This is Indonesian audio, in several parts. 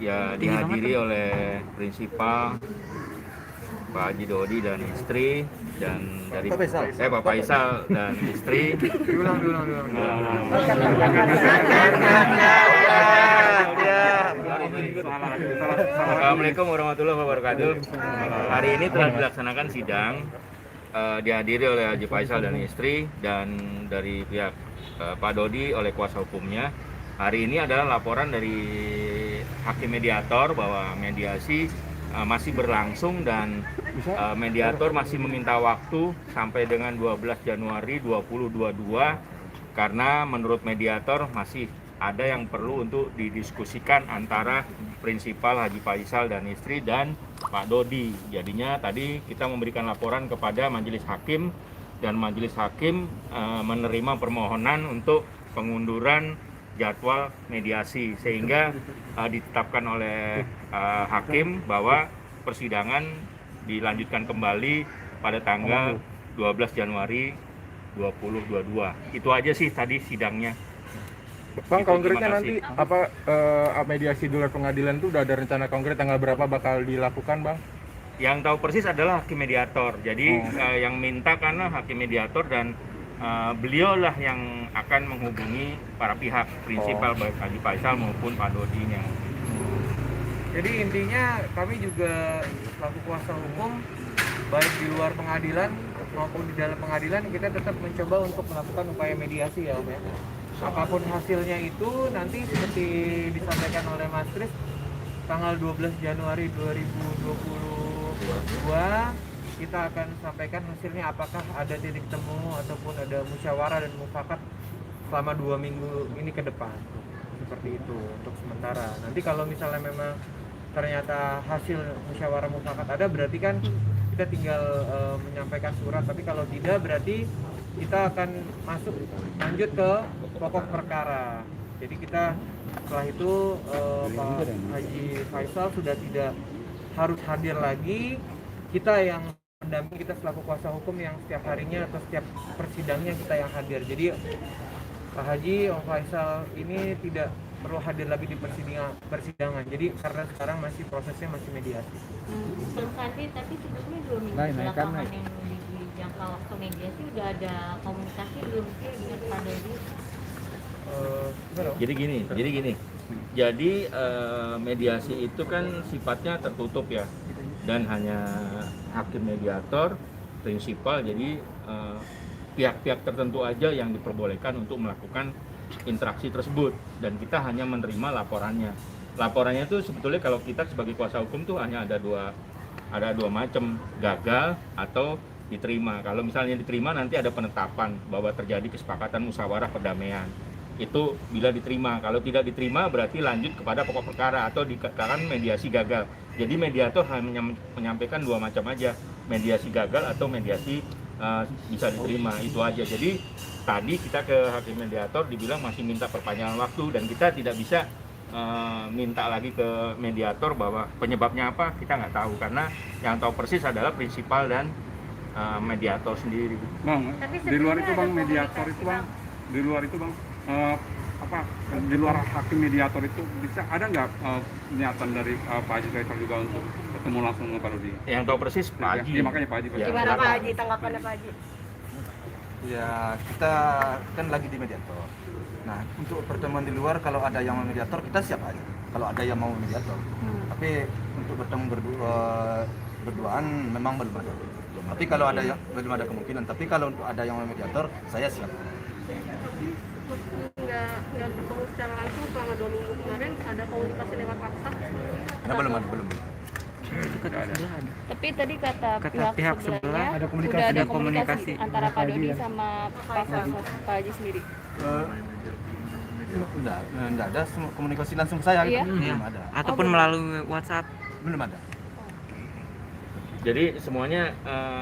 ya dihadiri oleh prinsipal Pak Haji Dodi dan istri, dan dari Pak Faisal dan istri. Diulang. Assalamualaikum warahmatullahi wabarakatuh. Hari ini telah dilaksanakan sidang, dihadiri oleh Haji Faisal dan istri, dan dari pihak Pak Dodi oleh kuasa hukumnya. Hari ini adalah laporan dari hakim mediator bahwa mediasi masih berlangsung dan mediator masih meminta waktu sampai dengan 12 Januari 2022 karena menurut mediator masih ada yang perlu untuk didiskusikan antara prinsipal Haji Faisal dan istri dan Pak Dodi. Jadinya tadi kita memberikan laporan kepada majelis hakim dan majelis hakim menerima permohonan untuk pengunduran jadwal mediasi, sehingga ditetapkan oleh hakim bahwa persidangan dilanjutkan kembali pada tanggal 12 Januari 2022. Itu aja sih tadi sidangnya. Bang, konkretnya nanti apa mediasi di luar pengadilan itu udah ada rencana konkret tanggal berapa bakal dilakukan, Bang? Yang tahu persis adalah hakim mediator. Jadi yang minta karena hakim mediator dan beliau lah yang akan menghubungi para pihak, prinsipal baik Haji Faisal maupun Pak Dodinya. Jadi intinya kami juga selaku kuasa hukum baik di luar pengadilan maupun di dalam pengadilan kita tetap mencoba untuk melakukan upaya mediasi ya Om ya. Apapun hasilnya itu nanti seperti disampaikan oleh Mas Kris tanggal 12 Januari 2022 kita akan sampaikan hasilnya, apakah ada titik temu ataupun ada musyawarah dan mufakat selama 2 minggu ini ke depan. Seperti itu untuk sementara. Nanti kalau misalnya memang ternyata hasil musyawarah mufakat ada, berarti kan kita tinggal menyampaikan surat. Tapi kalau tidak, berarti kita akan masuk lanjut ke pokok perkara. Jadi kita setelah itu Pak Haji Faisal sudah tidak harus hadir lagi. Kita yang mendampingi, kita selaku kuasa hukum yang setiap harinya atau setiap persidangnya kita yang hadir. Jadi Pak Haji, Om Faisal ini tidak perlu hadir lagi di persidangan. Jadi karena sekarang masih prosesnya masih mediasi. Bang Sandi, tapi sebelumnya 2 minggu belakangan yang di jangka waktu mediasi udah ada komunikasi belum sih dengan Pak Dodi? Jadi gini. Jadi mediasi itu kan sifatnya tertutup ya, dan hanya hakim mediator, prinsipal, jadi pihak-pihak tertentu aja yang diperbolehkan untuk melakukan interaksi tersebut, dan kita hanya menerima laporannya. Laporannya itu sebetulnya kalau kita sebagai kuasa hukum tuh hanya ada dua macam, gagal atau diterima. Kalau misalnya diterima nanti ada penetapan bahwa terjadi kesepakatan musyawarah perdamaian. Itu bila diterima. Kalau tidak diterima berarti lanjut kepada pokok perkara atau dikatakan mediasi gagal. Jadi mediator hanya menyampaikan 2 macam aja, mediasi gagal atau mediasi bisa diterima, itu aja. Jadi tadi kita ke hakim mediator dibilang masih minta perpanjangan waktu, dan kita tidak bisa minta lagi ke mediator bahwa penyebabnya apa, kita nggak tahu, karena yang tahu persis adalah prinsipal dan mediator sendiri. Bang, di luar itu Bang, mediator itu Bang, di luar itu Bang, di luar hakim mediator itu bisa ada nggak niatan dari Pak Haji Faisal juga untuk ketemu langsung dengan Pak Dodi? Yang tahu persis Pak Haji. Ya, makanya Pak Haji. Ya. Gimana Pak Haji, tanggapannya Pak Haji? Ya, kita kan lagi di mediator. Nah, untuk pertemuan di luar kalau ada yang mau mediator kita siap aja. Kalau ada yang mau mediator. Tapi untuk bertemu berduaan memang belum ada. Tapi kalau ada yang belum ada kemungkinan. Tapi kalau untuk ada yang mau mediator, saya siap. Nggak ketemu secara langsung selama 2 minggu kemarin, ada komunikasi lewat WhatsApp? Nah, belum. Tapi tadi kata pihak sebelahnya ada komunikasi, udah ada ada komunikasi antara Pak Dodi ya. sama Pak Haji sendiri. Enggak ada komunikasi langsung ke saya. Iya? Belum ada. Ataupun melalui WhatsApp. Belum ada. Jadi semuanya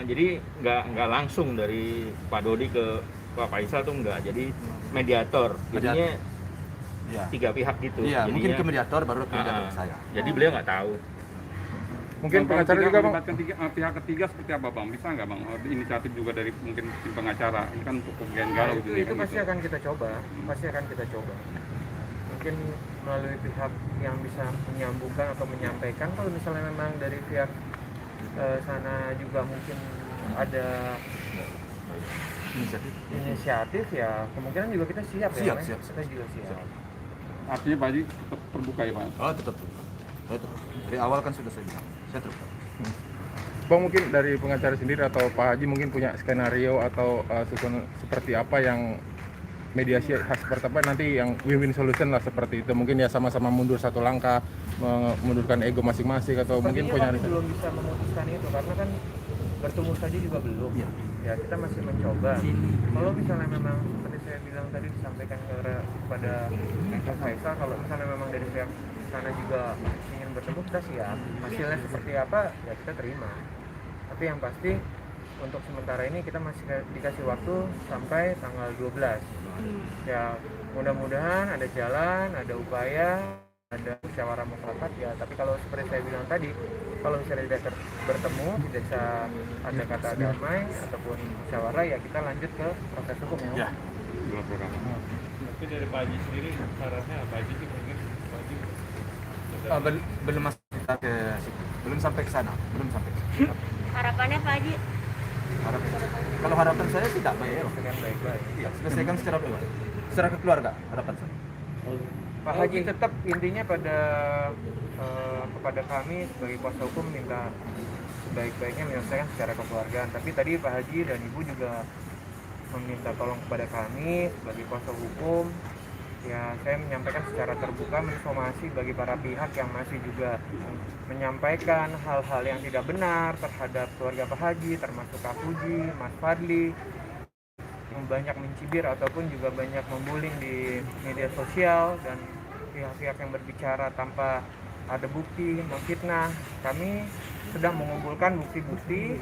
jadi nggak langsung dari Pak Dodi ke Pak Faisal tuh enggak. Jadi mediator. Jadinya Ya. 3 pihak gitu. Iya, jadinya, mungkin ke mediator baru ke mediator ke saya. Jadi beliau nggak tahu. Mungkin pengacara juga Bang, pihak ketiga seperti apa Bang? Bisa nggak Bang inisiatif juga dari mungkin tim pengacara? Ini kan untuk kemudian galau Itu pasti akan kita coba, Mungkin melalui pihak yang bisa menyambungkan atau menyampaikan. Kalau misalnya memang dari pihak sana juga mungkin ada inisiatif ya kemungkinan juga kita siap ya. Siap. Kita juga siap. Artinya Pak Haji tetap terbuka ya Pak? Oh tetap. Dari awal kan sudah saya bilang, saya terbuka. Bang, mungkin dari pengacara sendiri atau Pak Haji mungkin punya skenario atau susunan seperti apa yang mediasi seperti apa nanti yang win-win solution lah seperti itu, mungkin ya sama-sama mundur satu langkah, mengundurkan ego masing-masing atau mungkin punya kami belum bisa memutuskan itu karena kan bertemu saja juga belum ya kita masih mencoba. Kalau misalnya memang seperti saya bilang tadi disampaikan kepada Pak Faisal, kalau misalnya memang dari pihak sana juga ingin bertemu, kita siap. Hasilnya seperti apa ya kita terima, tapi yang pasti untuk sementara ini kita masih dikasih waktu sampai tanggal 12. Ya mudah-mudahan ada jalan, ada upaya, ada musyawarah mufakat ya. Tapi kalau seperti saya bilang tadi, kalau misalnya tidak bertemu, tidak bisa ada kata damai ataupun musyawarah ya kita lanjut ke proses hukum ya. Tapi dari Pak Haji sendiri sarannya Pak Haji itu mungkin Belum masuk ke situ, belum sampai ke sana, Harapannya Pak Haji? Kalau harapan saya tidak baik. Dengan baik-baik. Iya, selesaikan secara baik. Secara keluarga harapan saya. Pak Haji tetap intinya kepada kami sebagai kuasa hukum minta sebaik-baiknya menyelesaikan secara kekeluargaan. Tapi tadi Pak Haji dan Ibu juga meminta tolong kepada kami sebagai kuasa hukum. Ya, saya menyampaikan secara terbuka menginformasi bagi para pihak yang masih juga menyampaikan hal-hal yang tidak benar terhadap keluarga Pak Haji, termasuk Kak Puji, Mas Fadli, yang banyak mencibir ataupun juga banyak membullying di media sosial dan pihak-pihak yang berbicara tanpa ada bukti, memfitnah. Kami sedang mengumpulkan bukti-bukti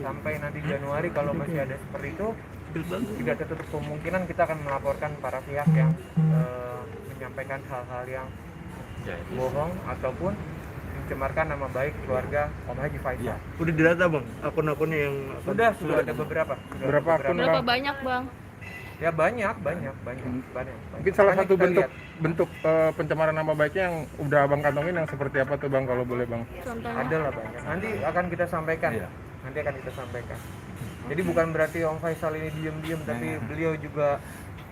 sampai nanti Januari kalau masih ada seperti itu, tidak tertutup kemungkinan kita akan melaporkan para pihak yang menyampaikan hal-hal yang bohong ataupun mencemarkan nama baik keluarga Om Haji Faisal. udah didata Bang akun-akunnya yang Sudah ada beberapa. Berapa akun, Bang? Berapa banyak bang? Ya banyak. Mungkin salah Makanya satu kita lihat. bentuk pencemaran nama baiknya yang udah Abang kantongin yang seperti apa tuh Bang, kalau boleh Bang? Contohnya? Ada lah banyak. Nanti akan kita sampaikan. Jadi bukan berarti Om Faisal ini diem-diem, tapi beliau juga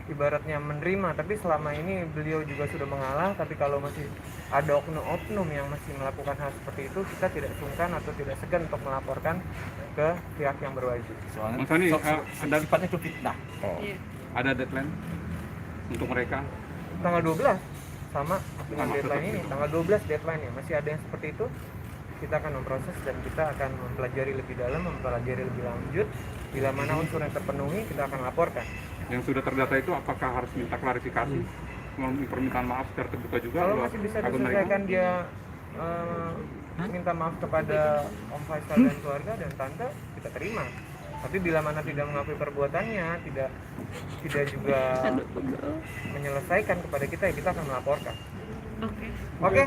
ibaratnya menerima. Tapi selama ini beliau juga sudah mengalah. Tapi kalau masih ada oknum-oknum yang masih melakukan hal seperti itu, kita tidak sungkan atau tidak segan untuk melaporkan ke pihak yang berwajib. Soalnya Mas Ani, ada sifatnya itu fitnah. Oh. ada deadline untuk mereka? Tanggal 12 sama dengan deadline ini. Tanggal 12 deadline-nya. Masih ada yang seperti itu. Kita akan memproses dan kita akan mempelajari lebih dalam, mempelajari lebih lanjut. Bila mana unsur yang terpenuhi, kita akan laporkan. Yang sudah terdata itu apakah harus minta klarifikasi, permintaan maaf secara terbuka juga? Kalau masih bisa diselesaikan dia minta maaf kepada Om Faisal dan keluarga dan tante, kita terima. Tapi bila mana tidak mengakui perbuatannya, tidak juga menyelesaikan kepada kita, ya kita akan melaporkan. Oke.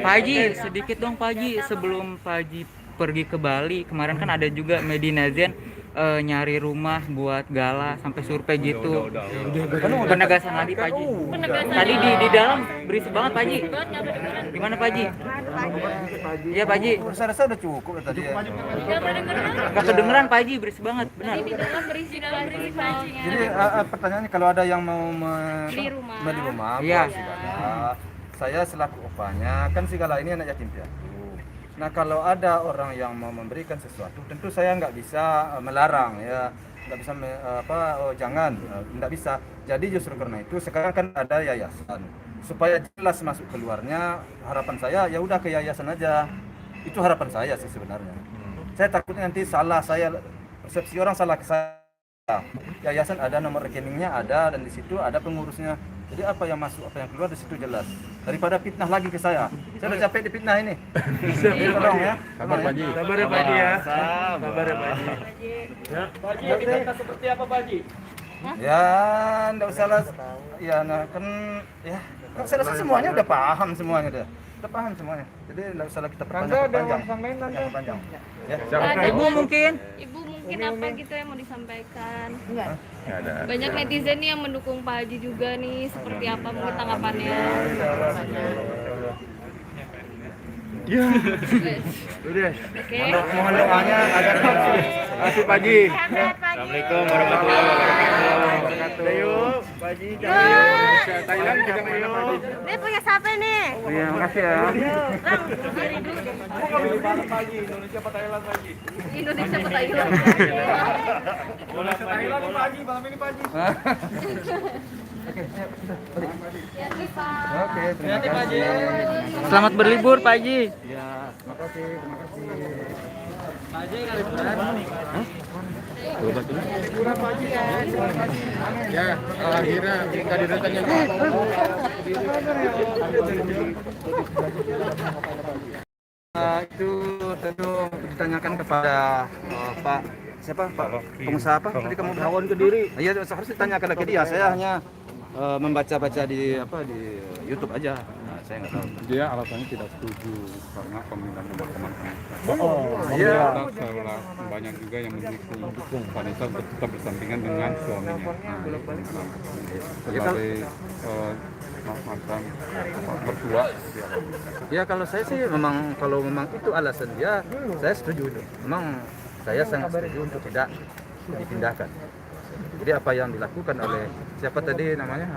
Pak Haji, sedikit dong Pak Haji, sebelum Pak Haji pergi ke Bali, kemarin kan ada juga Medinazen nyari rumah buat gala sampai survei gitu. Penegasan lagi Pak Haji. Tadi di dalam berisik banget Pak Haji. Gimana Pak Haji? Iya Pak Haji. Saya rasa udah cukup ya tadi ya. Gak kedengeran Pak Haji, berisik banget, benar. Di dalam berisi Pak Haji. Jadi pertanyaannya kalau ada yang mau Beli rumah. beli rumah, Iya. silakan. Saya selaku opanya kan Sigala ini anak yatim piatu. Nah kalau ada orang yang mau memberikan sesuatu, tentu saya nggak bisa melarang ya, nggak bisa jangan, nggak bisa. Jadi justru karena itu sekarang kan ada yayasan supaya jelas masuk keluarnya. Harapan saya ya udah ke yayasan aja. Itu harapan saya sih sebenarnya. Saya takutnya nanti salah, saya persepsi orang salah ke saya. Yayasan ada nomor rekeningnya ada dan di situ ada pengurusnya. Jadi apa yang masuk, apa yang keluar di situ jelas. Daripada fitnah lagi ke saya. Saya udah capek di fitnah ini. Tolong ya. Sabar Pak Haji. Sabar ya Pak Haji ya. Sabar ya Pak Haji. Ya, enggak usah lah. Ya, nah kan ya kan saya rasa semuanya udah paham semuanya udah. Udah paham semuanya. Jadi enggak usah lah kita Tante ada perpanjang. yang sampein tante. Panjang. Ya. Ibu mungkin Ibu mungkin apa gitu yang mau disampaikan? Nggak ada. Banyak netizen nih yang mendukung Pak Haji juga nih, seperti apa mungkin tanggapannya? Ya. Oke. Mohon doanya agar Asik Pak Haji. Assalamualaikum warahmatullahi wabarakatuh. Ayo, Pak Haji. Thailand kita mana Pak Haji? Ini punya siapa nih? Iya, makasih ya. Indonesia apa Thailand Pak Haji? Indonesia ke Thailand. Thailand Pak Haji, malam ini Pak Haji. Ya, nih, Pak. Oke, terima kasih. Selamat berlibur Pak Haji. Ya, terima kasih, terima kasih. Ya, akhirnya kehadirannya Itu tentu ditanyakan kepada Pak siapa Pak pengusaha apa tadi kamu Hawan Kediri. Iya harus ditanyakan ke dia. Saya hanya membaca-baca di YouTube aja. Nah, saya nggak tahu. Dia alasannya tidak setuju karena pemindahan pemakaman Iya. Setelah banyak juga yang mendukung Vanessa untuk tetap bersampingan dengan suaminya. Sebagai mantan mertua. Ya kalau saya sih memang kalau memang itu alasan dia, saya setuju itu. Memang saya sangat setuju untuk tidak dipindahkan. Jadi apa yang dilakukan oleh siapa tadi namanya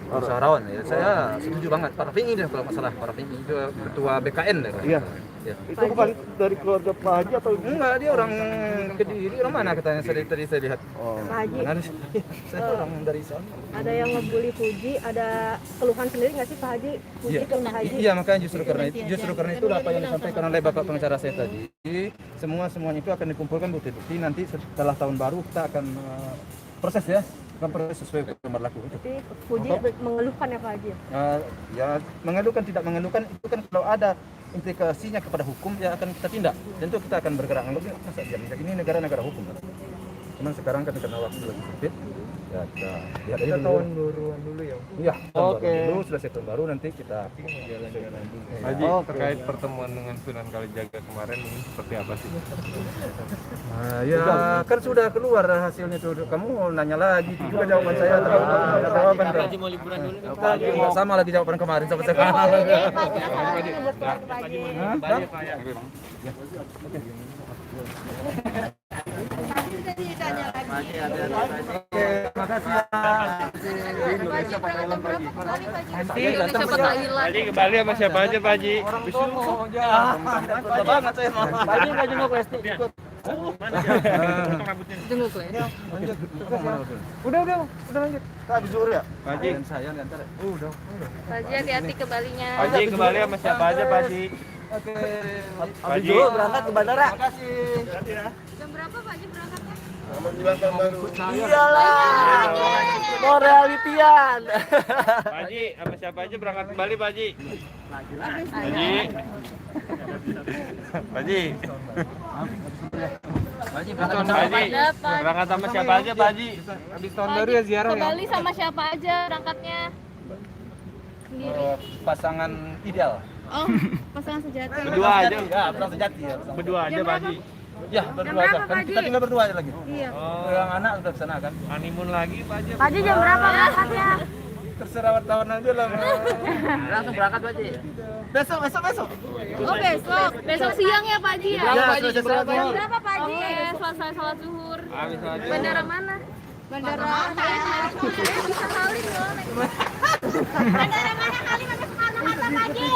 usahawan ya saya setuju banget. Pak Rafi'i deh kalau masalah Pak Rafi'i itu ketua BKN deh. Iya. Ya. Itu bukan dari keluarga Pak Haji atau Enggak, dia orang Kediri, orang mana katanya tadi saya lihat. Pak Haji, Saya orang dari sana. ada yang ngebully Fuji, ada keluhan sendiri nggak sih Pak Haji? Fuji ke Pak Haji? Iya, makanya justru karena itu apa yang disampaikan oleh Bapak pengacara saya tadi. Semuanya itu akan dikumpulkan bukti-bukti nanti setelah tahun baru kita akan proses ya. Akan proses sesuai yang berlaku itu. Tapi Fuji mengeluhkan ya Pak Haji? Ya mengeluhkan tidak mengeluhkan itu kan kalau ada implikasinya kepada hukum ya akan kita tindak. Tentu kita akan bergerak. Masa ini negara hukum. Cuman sekarang kan karena waktu lagi sempit. Ya kita lihat aja dulu. tahun baruan dulu ya? Iya, tahun Oke. baru dulu selesai tahun baru nanti kita Haji, terkait pertemuan dengan Sunan Kalijaga kemarin ini seperti apa sih? ya kan sudah keluar hasilnya tuh. Kamu nanya lagi itu juga jawaban saya terlalu jawaban. Haji mau liburan dulu. Sama lagi jawaban kemarin sama sekarang. Haji ke Bali sama siapa aja Pak Haji? Banget saya mau. Haji nggak jenguk Lesti ikut. Jenguk lah ya. Udah lanjut. Habis zuhur ya? Pak Haji. Saya diantar. Udah. Pak Haji hati-hati ke Balinya. Haji ke Bali sama siapa aja Pak Haji? Oke. Pak Haji berangkat ke bandara. Terima kasih. Jam berapa Pak Haji berangkatnya? Iyalah. Mau realitian. Pak Haji sama siapa aja berangkat ke Bali Pak Haji? Pak Haji. Pak Haji. Pak Haji. Berangkat sama siapa aja Pak Haji? Habis tahun baru ya ziarah Ke ya. Bali sama siapa aja berangkatnya? Sendiri. Pasangan ideal. Oh, pasangan sejati. Berdua aja. Ya, pasangan sejati ya. Berdua aja Pak Haji. Ya, berdua aja. Kan kita tinggal berdua aja lagi. Iya. Yang anak udah kesana kan. Honeymoon lagi Pak Haji. Pak Haji jam berapa berangkatnya? Terserah wartawan aja lah. Langsung berangkat Pak Haji. Besok. Oh besok. Besok siang ya Pak Haji ya? Ya, selesai Jam zuhur. berapa Pak Haji? Selesai sholat zuhur. Habis aja. Bandara mana? Bandara Halim. Bisa Halim loh. Bandara mana Halim? Ada Soekarno Hatta Pak Haji.